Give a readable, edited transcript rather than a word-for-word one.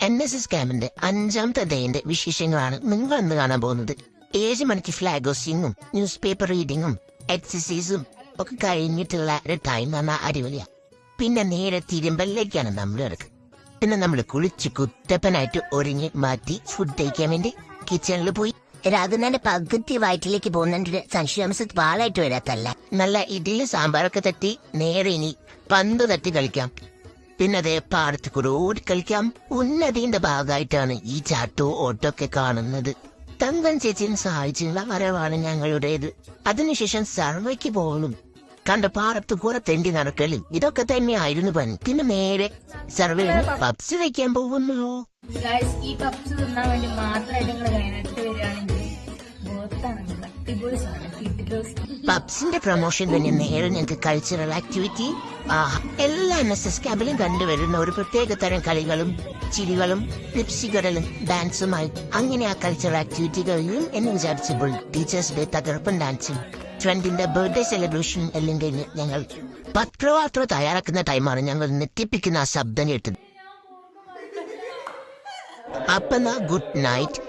NSS ക്യാമ്പിന്റെ 5ാമത്തെ ഡേന്റെ വിശേഷങ്ങളാണ് നിങ്ങൾ ഇന്ന് കാണാൻ പോകുന്നത്. 7 മണിക്ക് ഫ്ലാഗ് ഹോസ്റ്റിങ്ങും ന്യൂസ് പേപ്പർ റീഡിങ്ങും എക്സസൈസും ഒക്കെ കഴിഞ്ഞിട്ടുള്ള ഒരു ടൈം പറഞ്ഞാൽ അടിപൊളിയാ. പിന്നെ നേരെ തിരുമ്പലിലേക്കാണ് നമ്മൾ ഇറക്കുക. പിന്നെ നമ്മൾ കുളിച്ച് കുത്തപ്പനായിട്ട് ഒരുങ്ങി മാറ്റി ഫുഡ് കഴിക്കാൻ വേണ്ടി കിച്ചണിൽ പോയി. രാധുനാന്റെ പകുതി വയറ്റിലേക്ക് പോകുന്നതിന്റെ സംശയാംശത്ത് പാലായിട്ട് വരാത്തല്ല. നല്ല ഇഡ്ഡലി സാമ്പാറൊക്കെ തട്ടി നേരെ ഇനി പന്ത് തട്ടി കളിക്കാം. പിന്നെ അതേ പാടത്ത് കൂടെ ഓടിക്കളിക്കാം. ഉന്നതിന്റെ ഭാഗമായിട്ടാണ് ഈ ചാട്ടോ ഓട്ടോ ഒക്കെ കാണുന്നത്. തങ്കം ചേച്ചിനെ സഹായിച്ചുള്ള വരവാണ് ഞങ്ങളുടേത്. അതിനുശേഷം സർവയ്ക്ക് പോകണം. കണ്ട പാടത്ത് കൂടെ തെണ്ടി നടക്കലും ഇതൊക്കെ തന്നെയായിരുന്നു പണി. പിന്നെ നേരെ സർവേന്ന് പപ്സ് വയ്ക്കാൻ പോകുന്നു. ഈ പപ്സ് തിന്നാൻ വേണ്ടി മാത്രമായിട്ട് നിങ്ങൾ കഴിഞ്ഞിട്ട് വരികയാണെങ്കിൽ പബ്സിന്റെ പ്രൊമോഷൻ തന്നെ നേരെ ഞങ്ങൾക്ക് കൾച്ചറൽ ആക്ടിവിറ്റി എല്ലാ NSS ക്യാമ്പിലും കണ്ടുവരുന്ന ഒരു പ്രത്യേക തരം കളികളും ചിരികളും ലിപ്സികടലും ഡാൻസുമായി അങ്ങനെ ആ കൾച്ചറൽ ആക്ടിവിറ്റികളിലും എന്ന് വിചാരിച്ചപ്പോൾ ടീച്ചേഴ്സ് ഡേ തകർപ്പൻ ഡാൻസും ഫ്രണ്ടിന്റെ ബർത്ത്ഡേ സെലിബ്രേഷൻ എല്ലാം കഴിഞ്ഞ് ഞങ്ങൾ പത്രവാർത്ത തയ്യാറാക്കുന്ന ടൈമാണ് ഞങ്ങൾ നെറ്റിപ്പിക്കുന്ന ആ ശബ്ദം കേട്ടത്. അപ്പന്നാ ഗുഡ് നൈറ്റ്.